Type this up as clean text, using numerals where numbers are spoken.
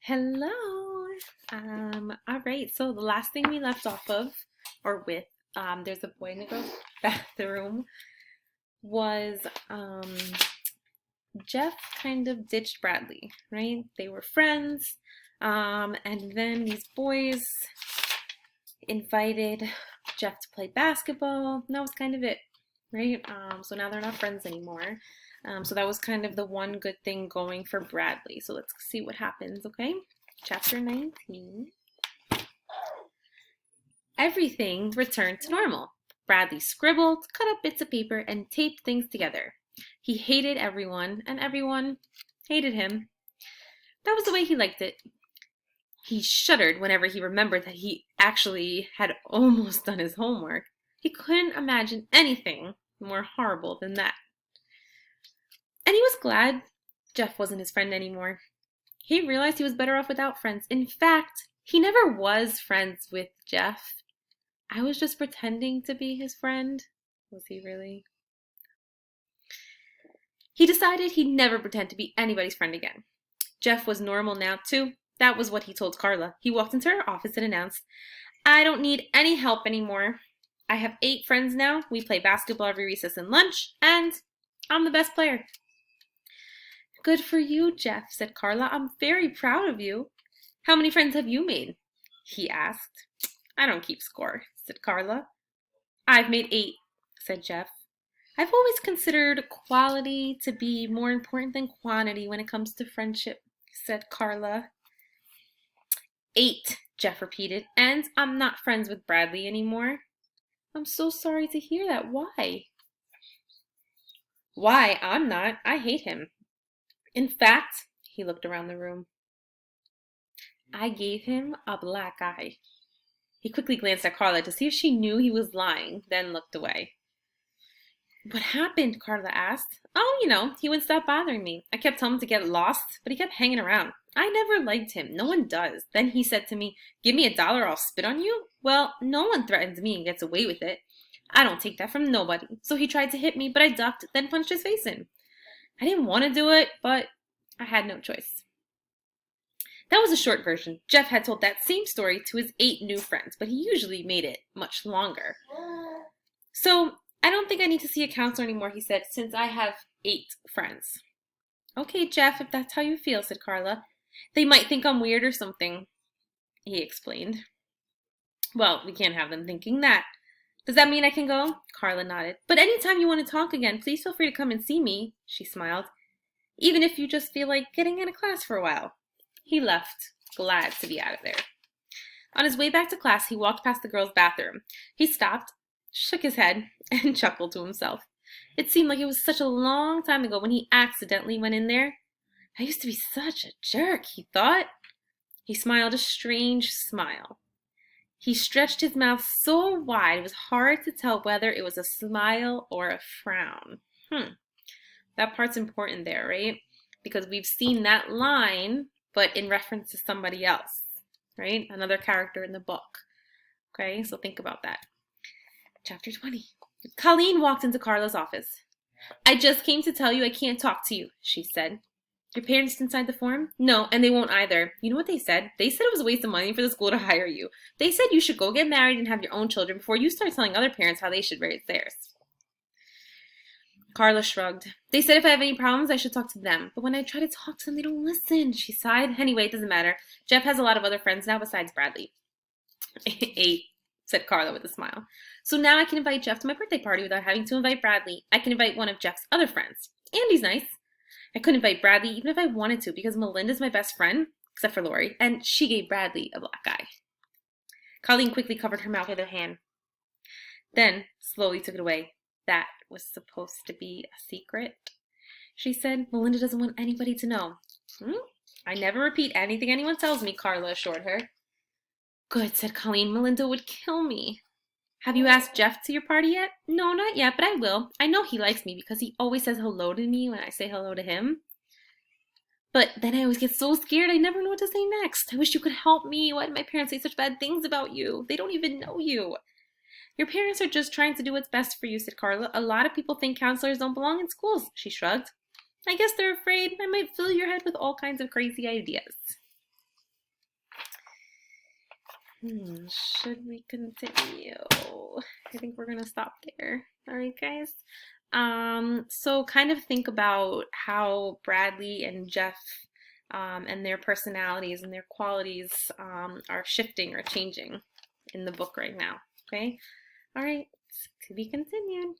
Hello. All right, so the last thing we left off of, or with, there's a boy in a girl's bathroom, was Jeff kind of ditched Bradley, right? They were friends, and then these boys invited Jeff to play basketball. And that was kind of it, right? So now they're not friends anymore. So that was kind of the one good thing going for Bradley. So let's see what happens, okay? Chapter 19. Everything returned to normal. Bradley scribbled, cut up bits of paper, and taped things together. He hated everyone, and everyone hated him. That was the way he liked it. He shuddered whenever he remembered that he actually had almost done his homework. He couldn't imagine anything more horrible than that. And he was glad Jeff wasn't his friend anymore. He realized he was better off without friends. In fact, he never was friends with Jeff. I was just pretending to be his friend. Was he really? He decided he'd never pretend to be anybody's friend again. Jeff was normal now, too. That was what he told Carla. He walked into her office and announced, "I don't need any help anymore. I have 8 friends now. We play basketball every recess and lunch, and I'm the best player." "Good for you, Jeff," said Carla. "I'm very proud of you." "How many friends have you made?" he asked. "I don't keep score," said Carla. "I've made 8, said Jeff. "I've always considered quality to be more important than quantity when it comes to friendship," said Carla. 8, Jeff repeated, "and I'm not friends with Bradley anymore." "I'm so sorry to hear that. Why?" "Why, I'm not. I hate him. In fact," he looked around the room, "I gave him a black eye." He quickly glanced at Carla to see if she knew he was lying, then looked away. "What happened?" Carla asked. "Oh, he wouldn't stop bothering me. I kept telling him to get lost, but he kept hanging around. I never liked him. No one does. Then he said to me, 'Give me $1, I'll spit on you.' Well, no one threatens me and gets away with it. I don't take that from nobody. So he tried to hit me, but I ducked, then punched his face in. I didn't want to do it, but I had no choice." That was a short version. Jeff had told that same story to his 8 new friends, but he usually made it much longer. "So, I don't think I need to see a counselor anymore," he said, "since I have 8 friends." "Okay, Jeff, if that's how you feel," said Carla. "They might think I'm weird or something," he explained. "Well, we can't have them thinking that. Does that mean I can go?" Carla nodded. "But anytime you want to talk again, please feel free to come and see me," she smiled. "Even if you just feel like getting out of class for a while." He left, glad to be out of there. On his way back to class, he walked past the girls' bathroom. He stopped, shook his head, and chuckled to himself. It seemed like it was such a long time ago when he accidentally went in there. "I used to be such a jerk," he thought. He smiled a strange smile. He stretched his mouth so wide it was hard to tell whether it was a smile or a frown. That part's important there, right? Because we've seen that line, but in reference to somebody else, right? Another character in the book. Okay, so think about that. Chapter 20. Colleen walked into Carla's office. "I just came to tell you I can't talk to you," she said. "Your parents didn't sign the form?" "No, and they won't either. You know what they said? They said it was a waste of money for the school to hire you. They said you should go get married and have your own children before you start telling other parents how they should raise theirs." Carla shrugged. "They said if I have any problems, I should talk to them. But when I try to talk to them, they don't listen," she sighed. "Anyway, it doesn't matter. Jeff has a lot of other friends now besides Bradley." 8, said Carla with a smile. "So now I can invite Jeff to my birthday party without having to invite Bradley. I can invite one of Jeff's other friends. Andy's nice. I couldn't invite Bradley even if I wanted to because Melinda's my best friend, except for Lori, and she gave Bradley a black eye." Colleen quickly covered her mouth with her hand, then slowly took it away. "That was supposed to be a secret," she said. "Melinda doesn't want anybody to know." "I never repeat anything anyone tells me," Carla assured her. "Good," said Colleen. "Melinda would kill me." "Have you asked Jeff to your party yet?" "No, not yet, but I will. I know he likes me because he always says hello to me when I say hello to him. But then I always get so scared I never know what to say next. I wish you could help me. Why did my parents say such bad things about you? They don't even know you." "Your parents are just trying to do what's best for you," said Carla. "A lot of people think counselors don't belong in schools," she shrugged. "I guess they're afraid I might fill your head with all kinds of crazy ideas." Should we continue? I think we're gonna stop there. All right, guys. So kind of think about how Bradley and Jeff and their personalities and their qualities are shifting or changing in the book right now. Okay. All right. To be continued.